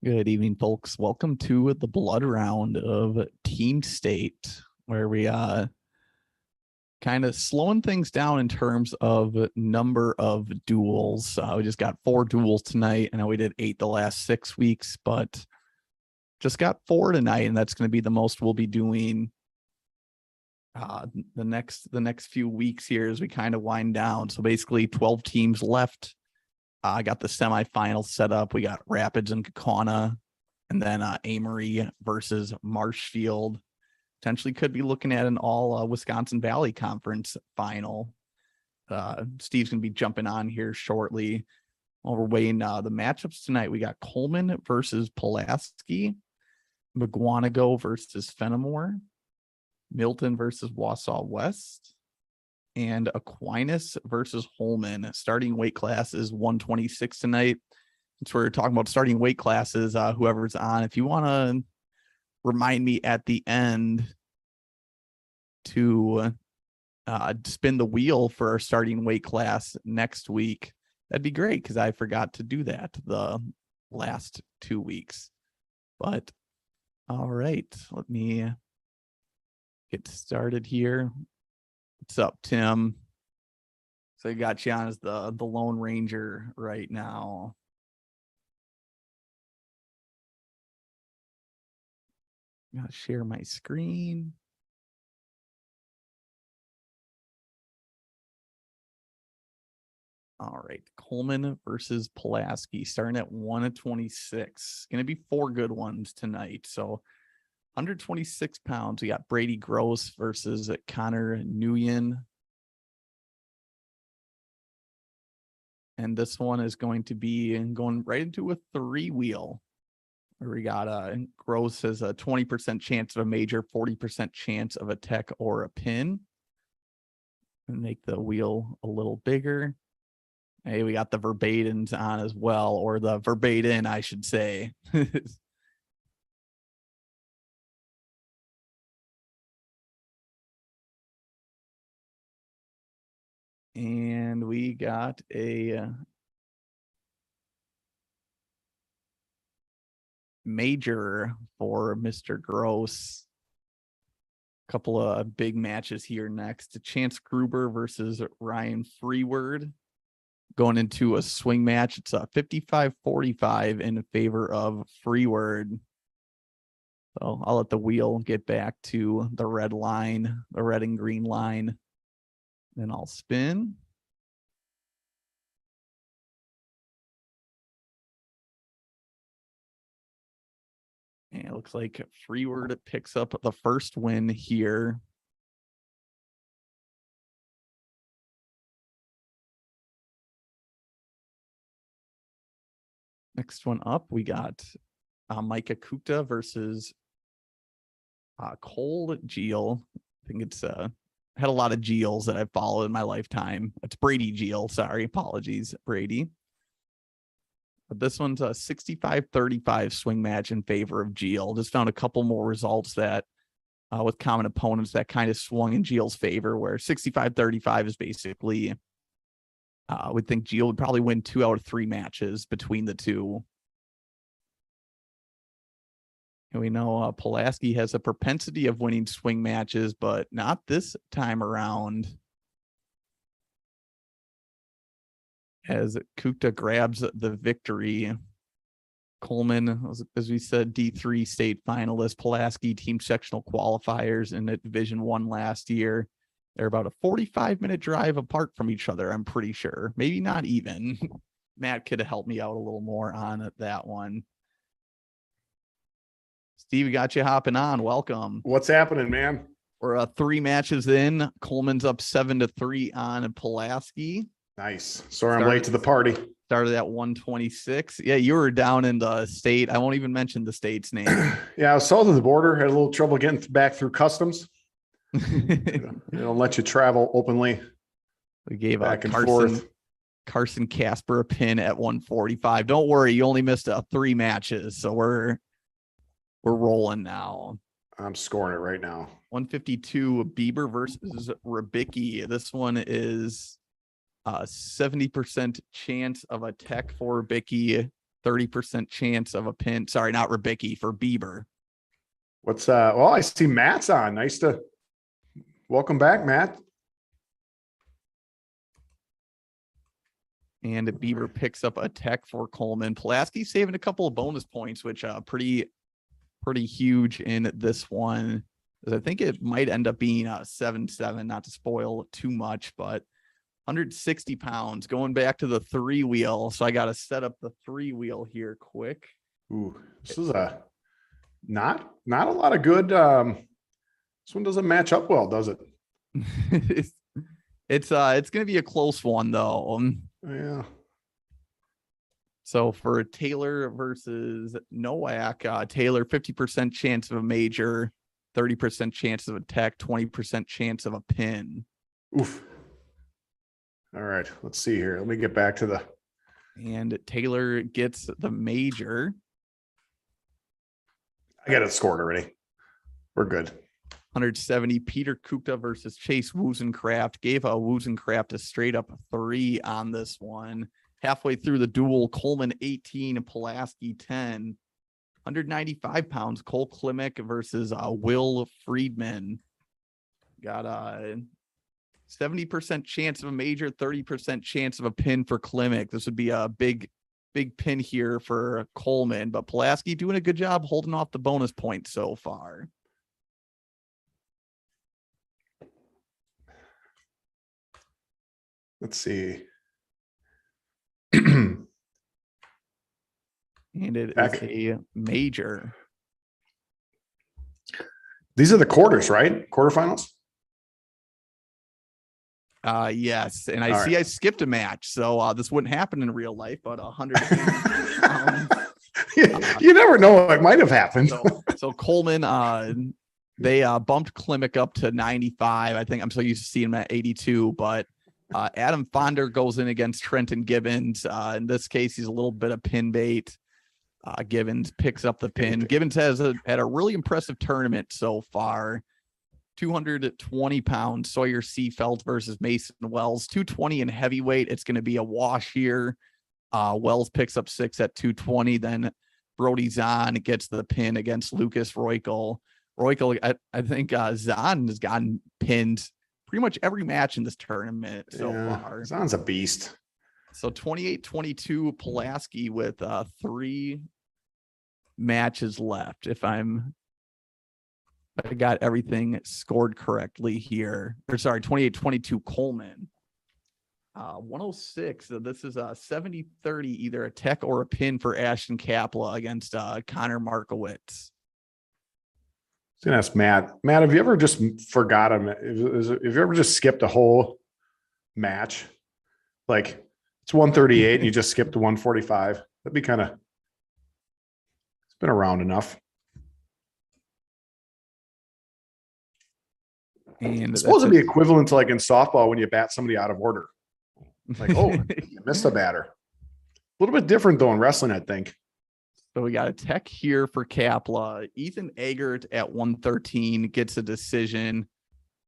Good evening, folks. Welcome to the blood round of Team State, where we kind of slowing things down in terms of number of duels. We just got 4 duels tonight. I know we did 8 the last 6 weeks, but just got 4 tonight, and that's going to be the most we'll be doing the next few weeks here as we kind of wind down. So basically 12 teams left. I got the semifinals set up. We got Rapids and Kaukauna, and then Amory versus Marshfield. Potentially could be looking at an all Wisconsin Valley Conference final. Steve's going to be jumping on here shortly. While we're waiting the matchups tonight, we got Coleman versus Pulaski, McGuanago versus Fenimore, Milton versus Wausau West, and Aquinas versus Holman. Starting weight class is 126 tonight. So we're talking about starting weight classes. Whoever's on, if you want to remind me at the end to spin the wheel for our starting weight class next week, that'd be great, because I forgot to do that the last 2 weeks. But all right, let me get started here. What's up, Tim? So I got you on as the Lone Ranger right now. I'm gonna share my screen. All right, Coleman versus Pulaski, starting at 126. Going to be 4 good ones tonight. So 126 pounds. We got Brady Gross versus Connor Nguyen. And this one is going to be going right into a 3-wheel. Where we got Gross has a 20% chance of a major, 40% chance of a tech or a pin. And make the wheel a little bigger. Hey, we got the Verbadens on as well, or the Verbaden, I should say. And we got a major for Mr. Gross. Couple of big matches here next. Chance Gruber versus Ryan Freeward. Going into a swing match. It's a 55-45 in favor of Freeward. So I'll let the wheel get back to the red line, the red and green line. Then I'll spin. And it looks like Freeward picks up the first win here. Next one up, we got Micah Kupta versus Cole Geel. I think it's had a lot of Geels that I've followed in my lifetime. It's Brady Geel. Sorry, apologies, Brady. But this one's a 65-35 swing match in favor of Geel. Just found a couple more results that with common opponents that kind of swung in Geel's favor, where 65-35 is basically, would think Geel would probably win 2 out of 3 matches between the two. And we know Pulaski has a propensity of winning swing matches, but not this time around. As Kupta grabs the victory. Coleman, as we said, D3 state finalist. Pulaski team sectional qualifiers in Division 1 last year. They're about a 45-minute drive apart from each other, I'm pretty sure. Maybe not even. Matt could have helped me out a little more on that one. Steve, got you hopping on. Welcome. What's happening, man? We're 3 matches in. Coleman's up 7-3 on Pulaski. Nice. Sorry, I'm late to the party. Started at 126. Yeah, you were down in the state. I won't even mention the state's name. Yeah, I was south of the border. Had a little trouble getting back through customs. They don't let you travel openly. We gave back and forth. Carson Casper a pin at 145. Don't worry, you only missed 3 matches, so we're rolling now. I'm scoring it right now. 152 Bieber versus Rabicki. This one is 70% chance of a tech for Rabicki, 30% chance of a pin. Sorry, not Rybicki, for Bieber. Well, I see Matt's on. Welcome back, Matt. And Bieber picks up a tech for Coleman. Pulaski saving a couple of bonus points, which pretty huge in this one. I think it might end up being 7-7, not to spoil too much, but 160 pounds going back to the 3-wheel. So I got to set up the 3-wheel here quick. Ooh, this is not a lot of good. This one doesn't match up well, does it? It's going to be a close one though. Yeah. So for Taylor versus Nowak, Taylor 50% chance of a major, 30% chance of a tech, 20% chance of a pin. Oof. All right, let's see here. Let me get back to the. And Taylor gets the major. I got it scored already. We're good. 170. Peter Kuchta versus Chase Wuzencraft. Gave Wuzencraft a straight up 3 on this one. Halfway through the duel, Coleman 18, Pulaski 10. 195 pounds, Cole Klimek versus Will Friedman. Got a 70% chance of a major, 30% chance of a pin for Klimek. This would be a big pin here for Coleman, but Pulaski doing a good job holding off the bonus points so far. Let's see. And it is a major. These are the quarters, right? Quarterfinals? Yes. And I All see right. I skipped a match, so this wouldn't happen in real life, but 100 pounds. You never know. It might have happened. So Coleman, they bumped Klimek up to 95. I think I'm so used to seeing him at 82, but Adam Fonder goes in against Trenton Gibbons. In this case, he's a little bit of pin bait. Gibbons picks up the pin. Gibbons has had a really impressive tournament so far. 220 pounds, Sawyer Seafelt versus Mason Wells. 220 in heavyweight. It's going to be a wash here. Wells picks up 6 at 220. Then Brody Zahn gets the pin against Lucas Roykel. I think Zahn has gotten pinned pretty much every match in this tournament so far. Zahn's a beast. So 28-22 Pulaski with 3 matches left. If I got everything scored correctly here. Or sorry, 28-22 Coleman. 106. So this is a 70-30, either a tech or a pin for Ashton Kapla against Connor Markowitz. I was gonna ask Matt. Matt, have you ever just forgot him? Have you ever just skipped a whole match? Like it's 138 and you just skipped to 145. That'd be kind of. It's been around enough. And it's supposed to be equivalent to like in softball when you bat somebody out of order. Like, oh, you missed a batter. A little bit different though in wrestling, I think. So we got a tech here for Kapla. Ethan Eggert at 113 gets a decision,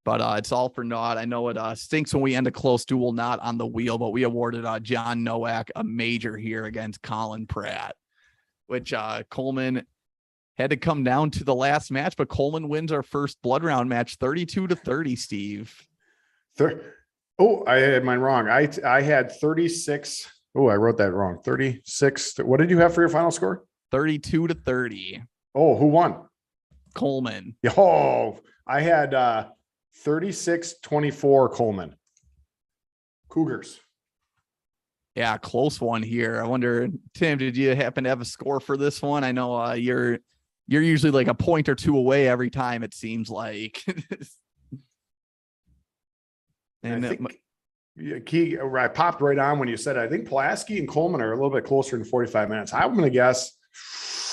but it's all for naught. I know it stinks when we end a close duel not on the wheel, but we awarded John Nowak a major here against Colin Pratt, which Coleman had to come down to the last match, but Coleman wins our first blood round match 32-30, Steve. Oh, I had mine wrong. I had 36. Oh, I wrote that wrong. 36. What did you have for your final score? 32-30. Oh, who won? Coleman. Oh, I had 36-24 Coleman. Cougars. Yeah, close one here. I wonder, Tim, did you happen to have a score for this one? I know you're usually like a point or two away every time, it seems like. And I popped right on when you said it. I think Pulaski and Coleman are a little bit closer than 45 minutes. I'm going to guess.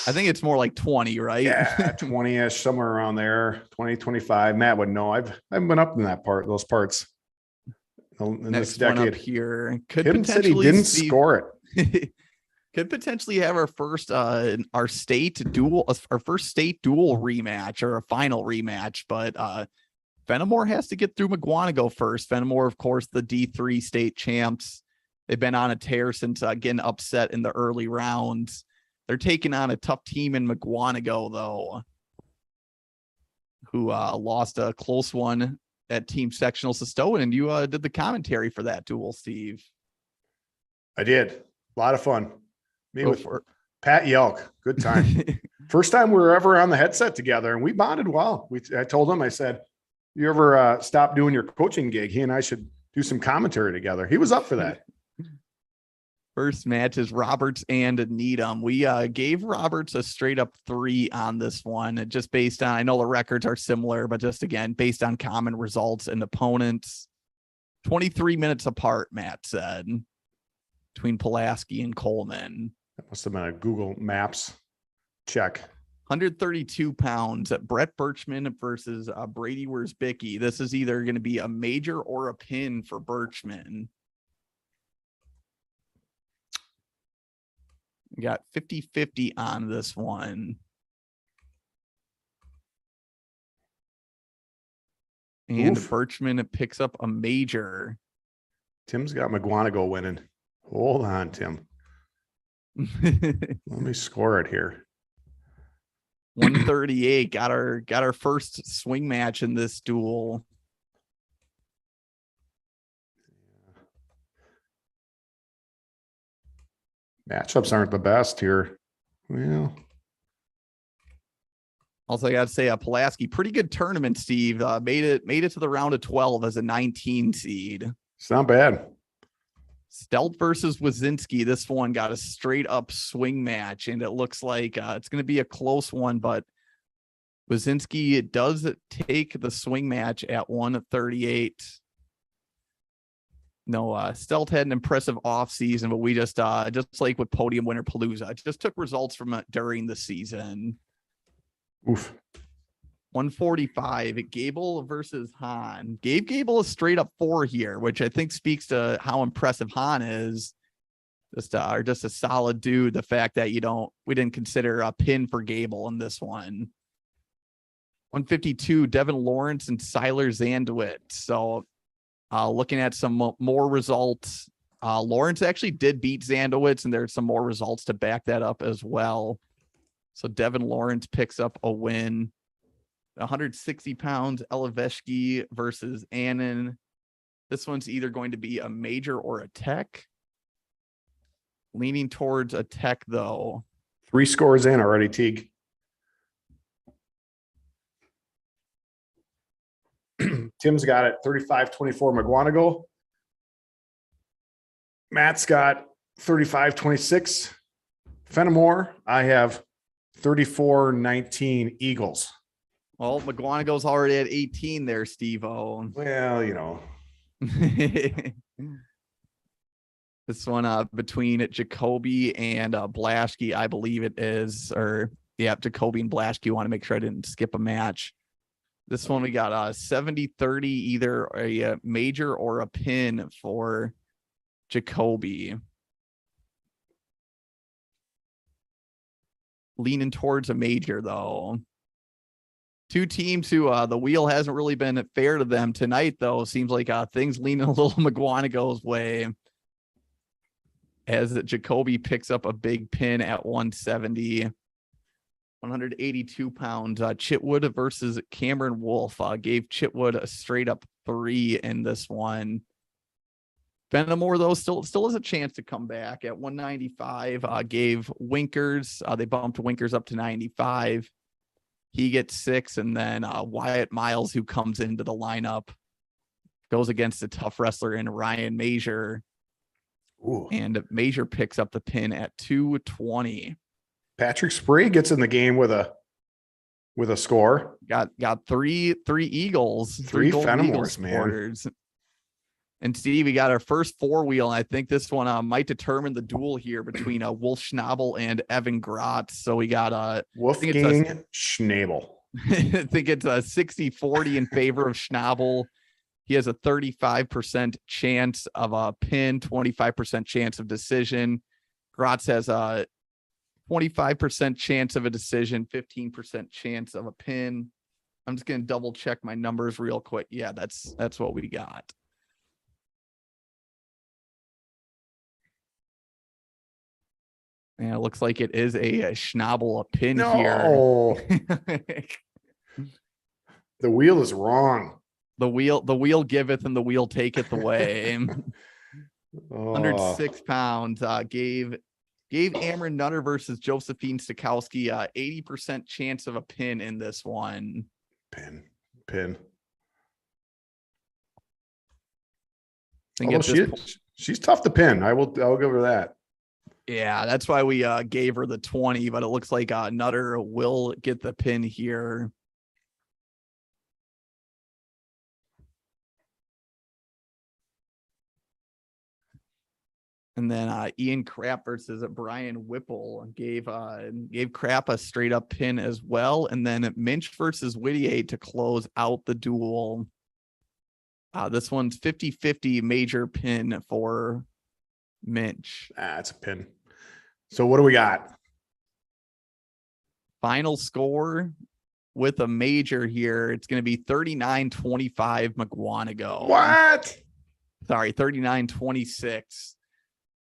I think it's more like 20, right? Yeah, 20-ish, somewhere around there. 20, 25. Matt would know. I haven't been up in those parts. In Next this decade. one up here could Hidden City potentially didn't score it. Could potentially have our first our state duel rematch or a final rematch, but Fenimore has to get through McGuanago first. Fenimore, of course, the D3 state champs. They've been on a tear since getting upset in the early rounds. They're taking on a tough team in McGuanago, though, who lost a close one at Team Sectional Sestoan, and you did the commentary for that duel, Steve. I did. A lot of fun. Me Go with for it. Pat Yelk. Good time. First time we were ever on the headset together, and we bonded well. I told him, I said, you ever stop doing your coaching gig? He and I should do some commentary together. He was up for that. First match is Roberts and Needham. We gave Roberts a straight up 3 on this one, just based on, I know the records are similar, but just again, based on common results and opponents. 23 minutes apart, Matt said, between Pulaski and Coleman. That must have been a Google Maps check. 132 pounds at Brett Birchman versus Brady Wierzbicki. This is either going to be a major or a pin for Birchman. We got 50-50 on this one. And Oof. Birchman picks up a major. Tim's got McGuanago winning. Hold on, Tim. Let me score it here. 138 got our first swing match in this duel. Matchups aren't the best here. Well, Also, I got to say, Pulaski, pretty good tournament, Steve. Made it to the round of 12 as a 19 seed. it's not bad. Stelt versus Wazinski. This one got a straight up swing match, and it looks like it's going to be a close one, but Wazinski does take the swing match at 138. No, Stelt had an impressive offseason, but we just like with Podium Winner Palooza, just took results from it during the season. Oof. 145, Gable versus Hahn. Gabe Gable is straight up 4 here, which I think speaks to how impressive Hahn is. Just a solid dude. The fact that we didn't consider a pin for Gable in this one. 152, Devin Lawrence and Siler Zandwit. So looking at some more results, Lawrence actually did beat Zandowitz, and there's some more results to back that up as well. So Devin Lawrence picks up a win. 160 pounds, Elaveshki versus Annan. This one's either going to be a major or a tech. Leaning towards a tech, though. 3 scores in already, Teague. Tim's got it 35-24 McGuanago. Matt's got 35-26 Fenimore. I have 34-19 Eagles. Well, McGuanago's already at 18 there, Steve-O. Well, This one between Jacoby and Blaschke, I believe it is. Or, yeah, Jacoby and Blaschke. Want to make sure I didn't skip a match. This one we got 70-30, either a major or a pin for Jacoby. Leaning towards a major, though. 2 teams who the wheel hasn't really been fair to them tonight, though. Seems like things leaning a little McGuanago's way, as Jacoby picks up a big pin at 170. 182 pounds. Chitwood versus Cameron Wolf. Gave Chitwood a straight up 3 in this one. Fenimore, though, still has a chance to come back at 195. Gave Winkers. They bumped Winkers up to 95. He gets 6, and then Wyatt Miles, who comes into the lineup, goes against a tough wrestler in Ryan Major. Ooh. And Major picks up the pin at 220. Patrick Spree gets in the game with a score. Got 3 Eagles, 3 Gold Fenimores, Eagles man. supporters. And Steve, we got our first 4-wheel, and I think this one might determine the duel here between Wolf Schnabel and Evan Grotz. So we got Wolfgang Schnabel. I think it's a 60-40 in favor of Schnabel. He has a 35% chance of a pin, 25% chance of decision. Grotz has a 25% chance of a decision, 15% chance of a pin. I'm just going to double check my numbers real quick. Yeah, that's what we got. And it looks like it is a Schnabel, a pin No, here. the wheel is wrong. The wheel giveth and the wheel taketh away. 106 pounds. Gave Amron Nutter versus Josephine Stokowski 80% chance of a pin in this one. Pin. I think Although she's tough to pin. I'll give her that. Yeah, that's why we gave her the 20, but it looks like Nutter will get the pin here. And then Ian Krapp versus Brian Whipple gave Krapp a straight up pin as well. And then Minch versus Whittier to close out the duel. This one's 50-50 major pin for Minch. It's a pin. So what do we got? Final score with a major here. It's going to be 39-25 McGuanago. What? Sorry, 39-26.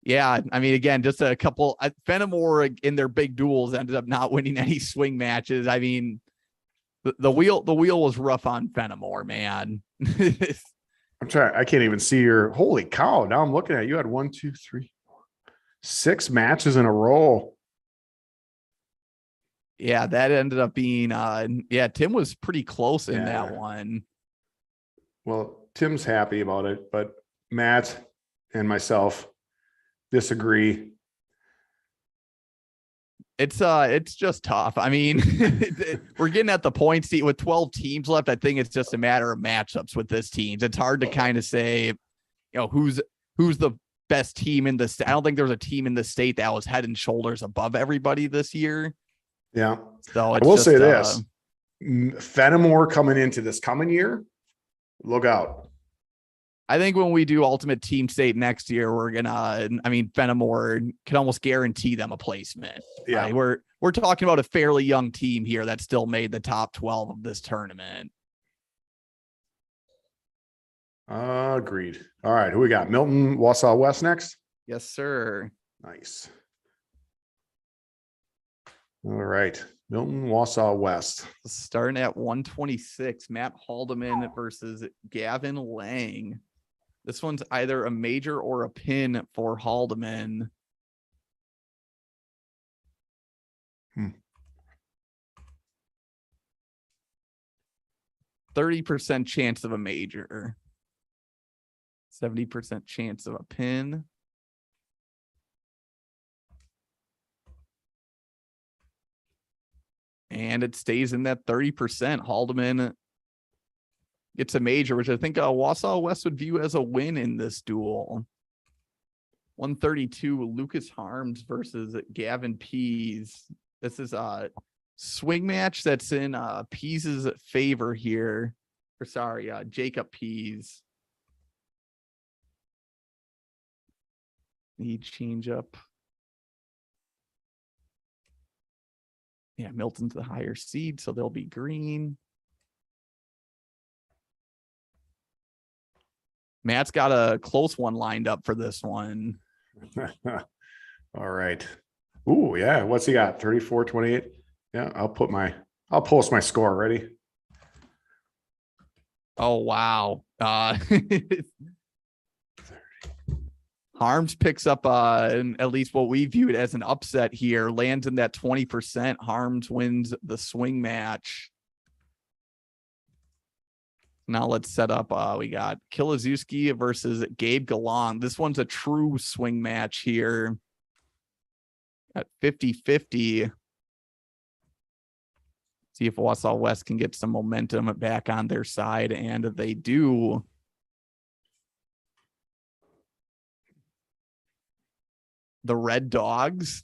Yeah, I mean, again, just a couple. Fenimore in their big duels ended up not winning any swing matches. I mean, the wheel was rough on Fenimore, man. I'm trying. I can't even see your. Holy cow! Now I'm looking at you. Had 1, 2, 3, 4, 6 matches in a row. Yeah, that ended up being. Tim was pretty close in that Yeah. one. Well, Tim's happy about it, but Matt and myself disagree. It's just tough. I mean, we're getting at the point seat with 12 teams left. I think it's just a matter of matchups with this team. It's hard to kind of say, who's the best team in the state. I don't think there's a team in the state that was head and shoulders above everybody this year. Yeah. So I will say this: Fenimore coming into this coming year, look out. I think when we do Ultimate Team State next year, we're gonna. I mean, Fenimore can almost guarantee them a placement. Yeah, right? We're talking about a fairly young team here that still made the top 12 of this tournament. Agreed. All right, who we got? Milton Wausau West next. Yes, sir. Nice. All right, Milton Wausau West. Starting at 126, Matt Haldeman versus Gavin Lang. This one's either a major or a pin for Haldeman. Hmm. 30% chance of a major. 70% chance of a pin. And it stays in that 30%. Haldeman gets a major, which I think Wausau West would view as a win in this duel. 132, Lucas Harms versus Gavin Pease. This is a swing match that's in Pease's favor here. Or sorry, Jacob Pease. Need change up. Yeah, Milton's the higher seed, so they'll be green. Matt's got a close one lined up for this one. All right. Ooh, yeah. What's he got? 34-28. Yeah, I'll post my score. Ready? Oh, wow. Harms picks up at least what we viewed as an upset here, lands in that 20%. Harms wins the swing match. Now let's set up. We got Kilizewski versus Gabe Galan. This one's a true swing match here at 50-50. See if Wausau West can get some momentum back on their side, and they do. The Red Dogs.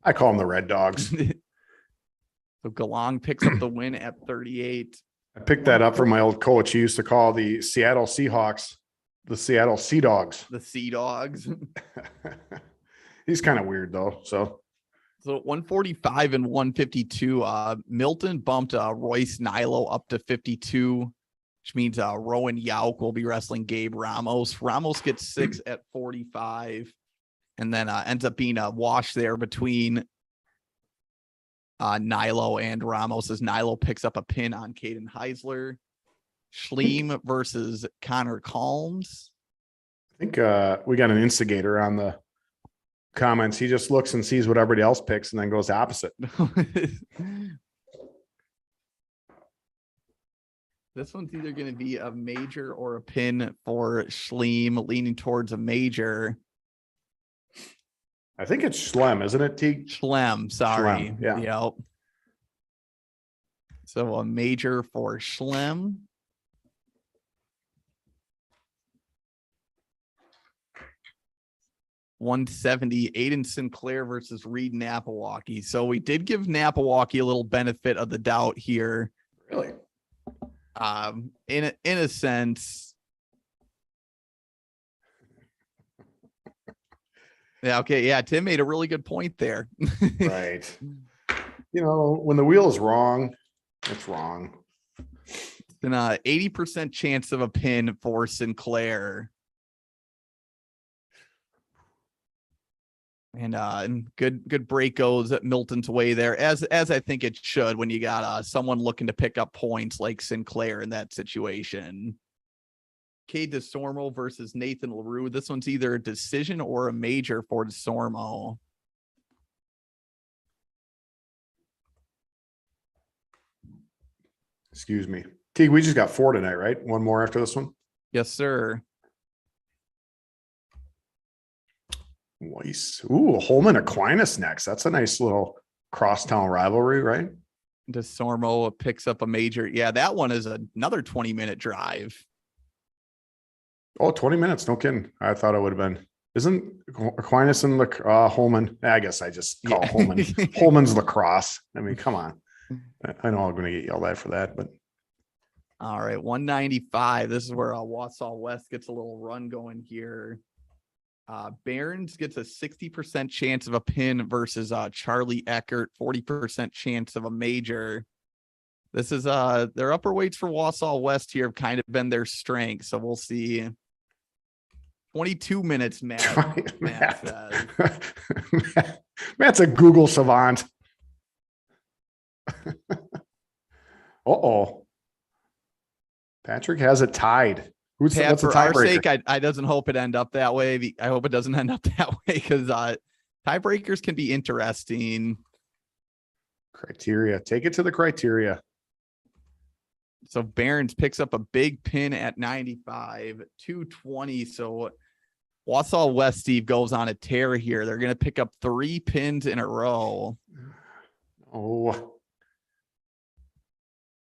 I call them the Red Dogs. So Galang picks up the win at 38. I picked that up from my old coach. He used to call the Seattle Seahawks the Seattle Sea Dogs. The Sea Dogs. He's kind of weird though. So 145 and 152. Milton bumped Royce Nilo up to 52, which means Rowan Yauk will be wrestling Gabe Ramos. Ramos gets 6 at 45. And then ends up being a wash there between Nilo and Ramos as Nilo picks up a pin on Caden Heisler. Schleem versus Connor Calms. I think we got an instigator on the comments. He just looks and sees what everybody else picks and then goes opposite. This one's either going to be a major or a pin for Schleem, leaning towards a major. I think it's Schlem, isn't it, Teague? Schlem, sorry. Schlem, yeah. Yep. So a major for Schlem. $170, Aiden Sinclair versus Reed Napawaki. So we did give Napawaki a little benefit of the doubt here. Really? In a sense. Yeah, okay. Yeah, Tim made a really good point there. Right. You know, when the wheel is wrong, it's wrong. Then 80% chance of a pin for Sinclair. And good break goes at Milton's way there, as I think it should when you got someone looking to pick up points like Sinclair in that situation. Cade DeSormo versus Nathan LaRue. This one's either a decision or a major for DeSormo. Excuse me. Teague, we just got 4 tonight, right? One more after this one? Yes, sir. Nice. Ooh, Holman Aquinas next. That's a nice little crosstown rivalry, right? DeSormo picks up a major. Yeah, that one is another 20-minute drive. Oh, 20 minutes. No kidding. I thought it would have been. Isn't Aquinas and Holman? I guess I just call Holman. Holman's lacrosse. I mean, come on. I know I'm going to get yelled at for that, but. All right, 195. This is where Wausau West gets a little run going here. Barons gets a 60% chance of a pin versus Charlie Eckert, 40% chance of a major. This is their upper weights for Wausau West here have kind of been their strength, so we'll see. 22 minutes, Matt. Matt's a Google savant. Uh-oh. Patrick has it tied. What's for our sake, I doesn't hope it end up that way. I hope it doesn't end up that way because tiebreakers can be interesting. Criteria. Take it to the criteria. So Barons picks up a big pin at 95, 220. So Wausau West, Steve, goes on a tear here. They're going to pick up 3 pins in a row. Oh.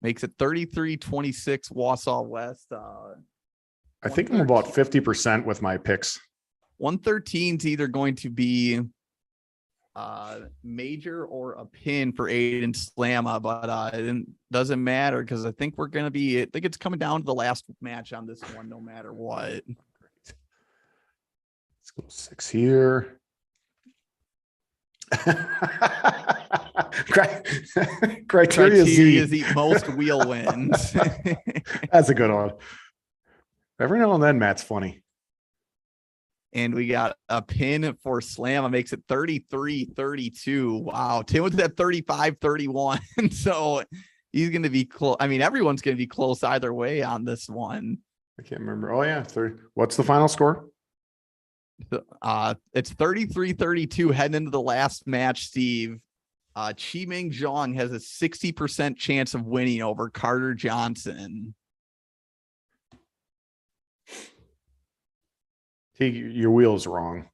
Makes it 33-26 Wausau West. I think I'm about 50% with my picks. 113 is either going to be major or a pin for Aiden Slamma, but it doesn't matter because I think we're going to be, I think it's coming down to the last match on this one, no matter what. Let's go 6 here. Criteria Z. Most wheel wins. That's a good one. Every now and then, Matt's funny. And we got a pin for Slamma, makes it 33-32. Wow. Tim was at 35-31. So he's going to be close. I mean, everyone's going to be close either way on this one. I can't remember. Oh, yeah. 30. What's the final score? It's 33-32 heading into the last match, Steve. Chi-Ming Zhang has a 60% chance of winning over Carter Johnson. Your wheel's wrong.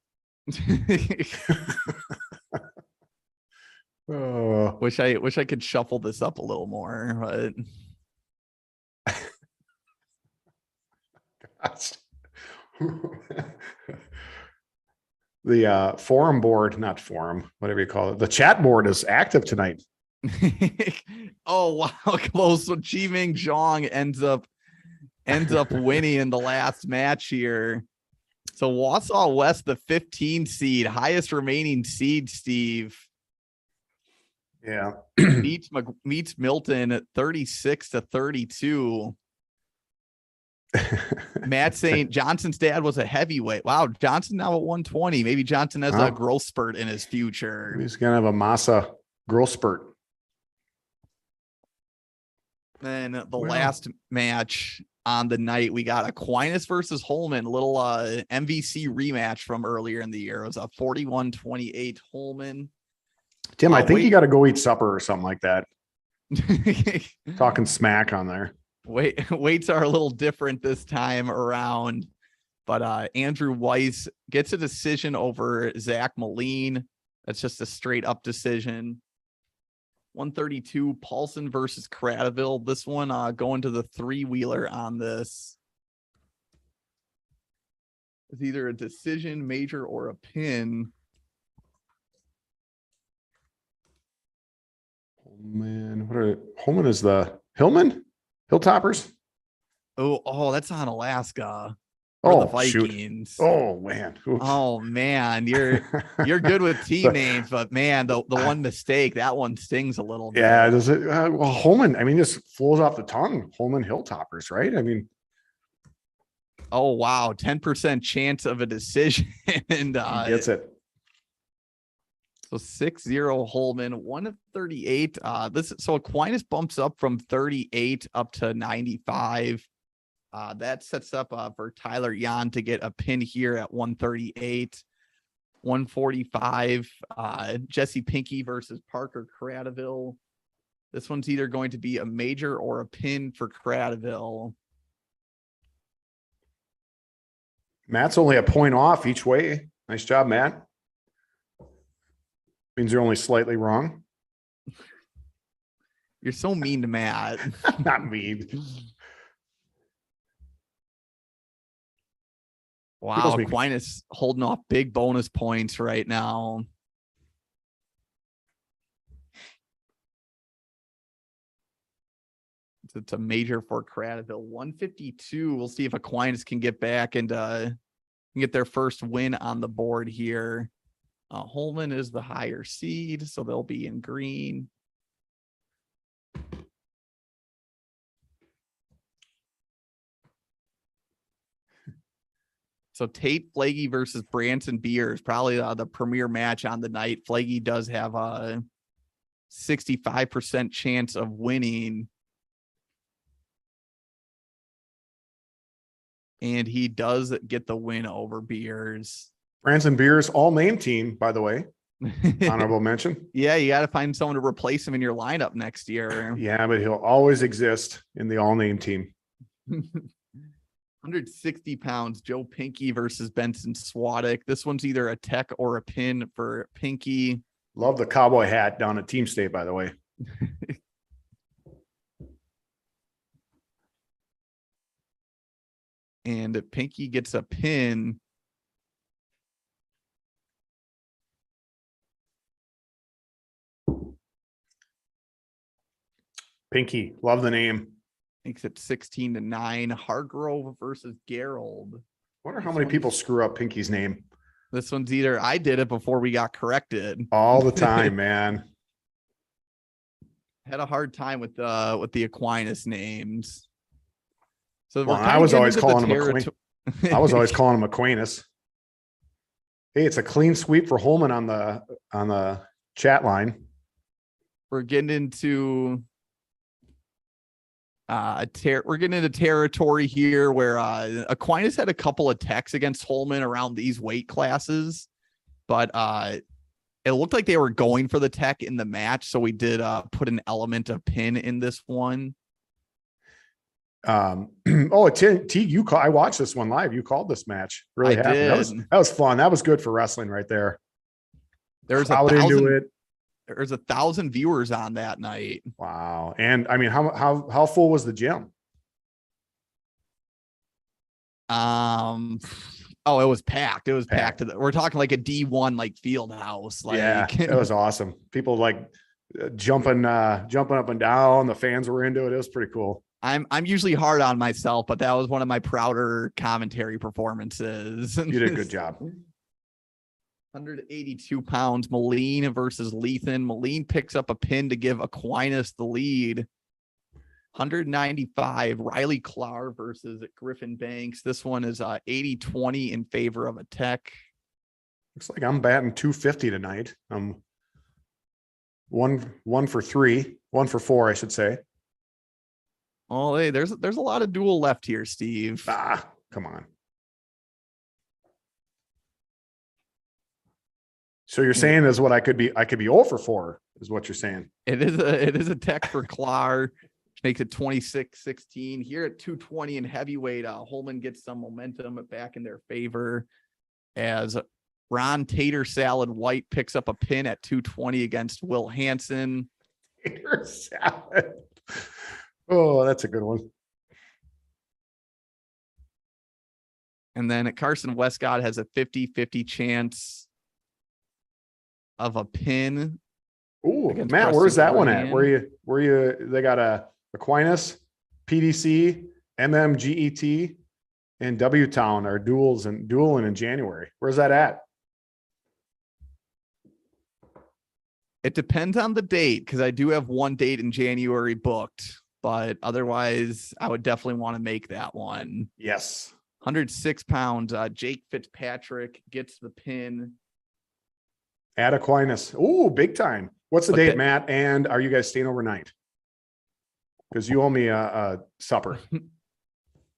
Wish I could shuffle this up a little more, but the forum board, not forum, whatever you call it, the chat board is active tonight. Oh wow, close. So Chi-Ming Zhang ends up winning in the last match here. So Wausau West, the 15 seed, highest remaining seed, Steve. Yeah. meets Milton at 36-32. Matt saying Johnson's dad was a heavyweight. Wow, Johnson now at 120. Maybe Johnson has a growth spurt in his future. He's gonna have a Massa growth spurt. Then the last match on the night, we got Aquinas versus Holman, little MVC rematch from earlier in the year. It was a 41-28 Holman. Tim, I think you got to go eat supper or something like that. Talking smack on there. Weights are a little different this time around, but Andrew Weiss gets a decision over Zach Moline. That's just a straight up decision. 132 Paulson versus Cradaville. This one going to the 3-wheeler on this. It's either a decision, major, or a pin. Holman is the Hillman? Hilltoppers? Oh, that's on Alaska. Oh, the Vikings. Shoot. Oh man. Oops. Oh man, you're good with team names, but man, the one mistake, that one stings a little bit. Yeah, does it? Well, Holman, I mean, this flows off the tongue. Holman Hilltoppers, right? I mean, oh wow, 10% chance of a decision, and he gets it. So 6-0 Holman, 138. So Aquinas bumps up from 38 up to 95. That sets up for Tyler Yan to get a pin here at 138. 145. Jesse Pinky versus Parker Cradaville. This one's either going to be a major or a pin for Cradaville. Matt's only a point off each way. Nice job, Matt. Means you're only slightly wrong. You're so mean to Matt. Not mean. Wow, Aquinas holding off big bonus points right now. It's a major for Cradaville. 152. We'll see if Aquinas can get back and get their first win on the board here. Holman is the higher seed, so they'll be in green. So Tate Flagey versus Branson Beers, probably the premier match on the night. Flagey does have a 65% chance of winning. And he does get the win over Beers. Branson Beers, all name team, by the way. Honorable mention. Yeah, you got to find someone to replace him in your lineup next year. Yeah, but he'll always exist in the all name team. 160 pounds, Joe Pinky versus Benson Swadek. This one's either a tech or a pin for Pinky. Love the cowboy hat down at Team State, by the way. And Pinky gets a pin. Pinky, love the name. Makes it 16-9. Hargrove versus Gerald. Wonder how many people screw up Pinky's name. This one's either I did it before we got corrected. All the time, man. Had a hard time with the Aquinas names. So well, I was always calling him I was always calling him Aquinas. Hey, it's a clean sweep for Holman on the chat line. We're getting into we're getting into territory here where Aquinas had a couple attacks against Holman around these weight classes, but it looked like they were going for the tech in the match, so we did put an element of pin in this one. You I watched this one live. You called this match. Really happy. That was fun. That was good for wrestling right there. There's 1,000. There's 1,000 viewers on that night. Wow. And I mean, how full was the gym? It was packed. It was packed. We're talking like a D1 like field house. Like, yeah, it was awesome. People like jumping up and down. The fans were into it. It was pretty cool. I'm usually hard on myself, but that was one of my prouder commentary performances. You did a good job. 182 pounds, Moline versus Lethan. Moline picks up a pin to give Aquinas the lead. 195, Riley Clark versus Griffin Banks. This one is 80-20 in favor of a Tech. Looks like I'm batting 250 tonight. One for 3, 1 for 4, I should say. Oh, hey, there's a lot of dual left here, Steve. Come on. So you're saying is what I could be 0 for 4 is what you're saying. It is a Tech for Clark, which makes it 26-16. Here at 220 in heavyweight, Holman gets some momentum back in their favor as Ron Tater Salad White picks up a pin at 220 against Will Hansen. Tater Salad. Oh, that's a good one. And then Carson Westcott has a 50-50 chance of a pin. Ooh, Matt, where's that one at? Where you they got a Aquinas, PDC, MMGET, and W Town are dueling in January. Where's that at? It depends on the date, because I do have one date in January booked, but otherwise I would definitely want to make that one. Yes. 106 pounds. Jake Fitzpatrick gets the pin at Aquinas. Ooh, big time. What's the date, Matt? And are you guys staying overnight? Because you owe me a supper.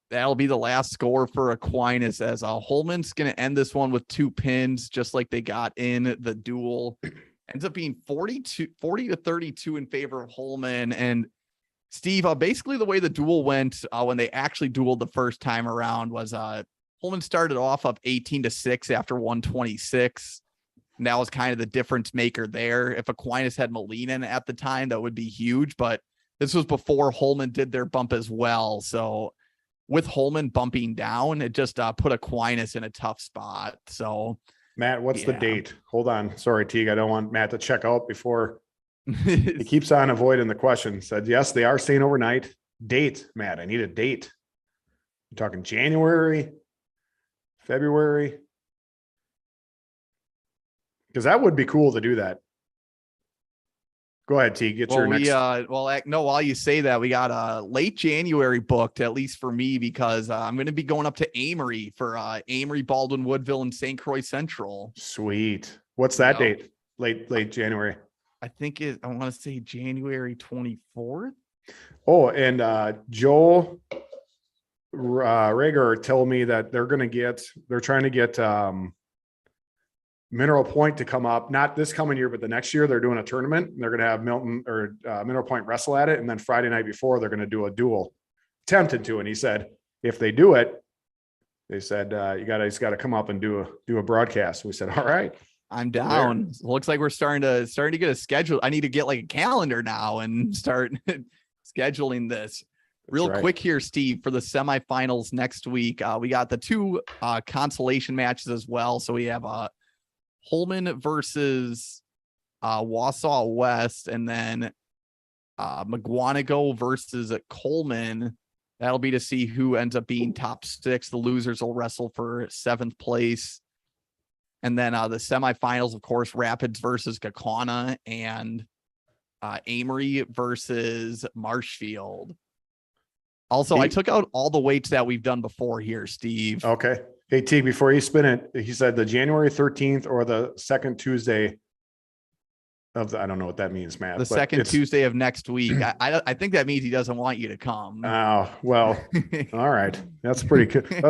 That'll be the last score for Aquinas, as Holman's going to end this one with 2 pins, just like they got in the duel. Ends up being 40-32 in favor of Holman. And Steve, basically the way the duel went when they actually dueled the first time around was Holman started off up 18-6 after 126. And that was kind of the difference maker there. If Aquinas had Molina at the time, that would be huge. But this was before Holman did their bump as well. So with Holman bumping down, it just put Aquinas in a tough spot. So Matt, what's the date? Hold on. Sorry, Teague. I don't want Matt to check out before he keeps on avoiding the question. Said, yes, they are staying overnight. Date, Matt. I need a date. I'm talking January, February. Because that would be cool to do that. Go ahead, T. Get your next. While you say that, we got late January booked, at least for me, because I'm going to be going up to Amory for Amory, Baldwin, Woodville, and St. Croix Central. Sweet. What's that date? Late January. I think I want to say January 24th. Oh, and Joel Rager told me that they're trying to get Mineral Point to come up, not this coming year, but the next year. They're doing a tournament. And they're going to have Milton or Mineral Point wrestle at it. And then Friday night before, they're going to do a duel. Tempted to. And he said, if they do it, they said, you guys got to come up and do a broadcast. We said, all right. I'm down. Looks like we're starting to get a schedule. I need to get like a calendar now and start scheduling this. Real quick here, Steve, for the semifinals next week. We got the 2 consolation matches as well. So we have Holman versus Wausau West, and then McGuanago versus Coleman. That'll be to see who ends up being top 6. The losers will wrestle for 7th place. And then the semifinals, of course, Rapids versus Gakona, and Amory versus Marshfield. Also, I took out all the weights that we've done before here, Steve. Okay. Hey, T, before you spin it, he said the January 13th or the second Tuesday of I don't know what that means, Matt. The second Tuesday of next week. I think that means he doesn't want you to come. Oh, well, all right. That's pretty cryptic.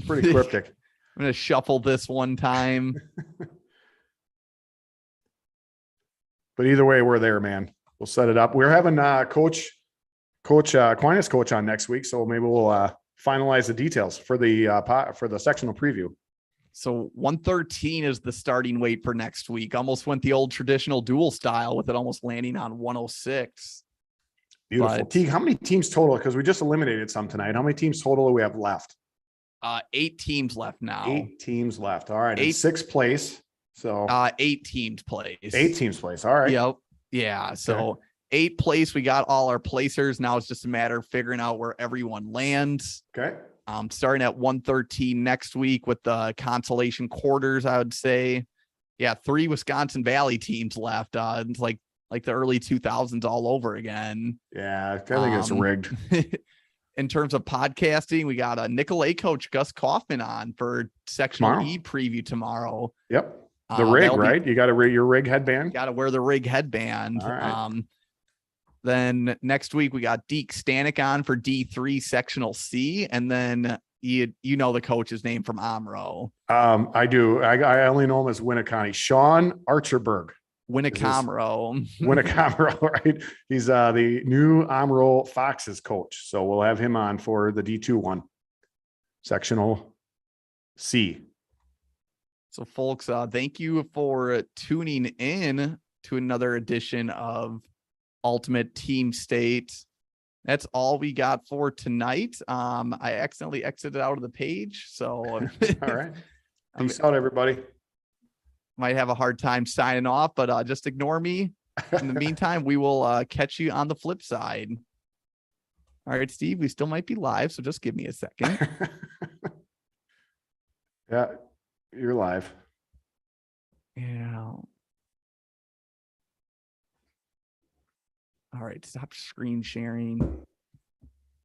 Pretty cryptic. I'm going to shuffle this one time. But either way, we're there, man. We'll set it up. We're having Coach Aquinas coach on next week. So maybe we'll finalize the details for the sectional preview. So 113 is the starting weight for next week. Almost went the old traditional dual style with it almost landing on 106. Beautiful. Teague, how many teams total? Because we just eliminated some tonight. How many teams total do we have left? 8 teams left now. 8 teams left. All right. 6th place. So 8 teams place. 8 teams place. All right. Yep. Yeah. So 8th place, we got all our placers. Now it's just a matter of figuring out where everyone lands. Okay. Starting at 113 next week with the consolation quarters, I would say. Yeah, 3 Wisconsin Valley teams left. It's like like the early 2000s all over again. Yeah, I think it's rigged. In terms of podcasting, we got a Nicolay coach Gus Kaufman on for sectional Tomorrow? E preview tomorrow. Yep. The rig, that'll be- right? You got to your rig headband. Got to wear the rig headband. All right. Then next week we got Deke Stanek on for D3 sectional C, and then you know the coach's name from Amro, I do. I only know him as Winnicott. Sean Archerberg. Winnacamro. Winnacamro, right? He's the new Amro Foxes coach. So we'll have him on for the D2 one, sectional C. So folks, thank you for tuning in to another edition of Ultimate Team State. That's all we got for tonight. I accidentally exited out of the page, so All right. Peace out, everybody. might have a hard time signing off, but just ignore me. In the meantime, we will catch you on the flip side. All right, Steve, we still might be live, so just give me a second. Yeah, you're live. Yeah. All right, stop screen sharing.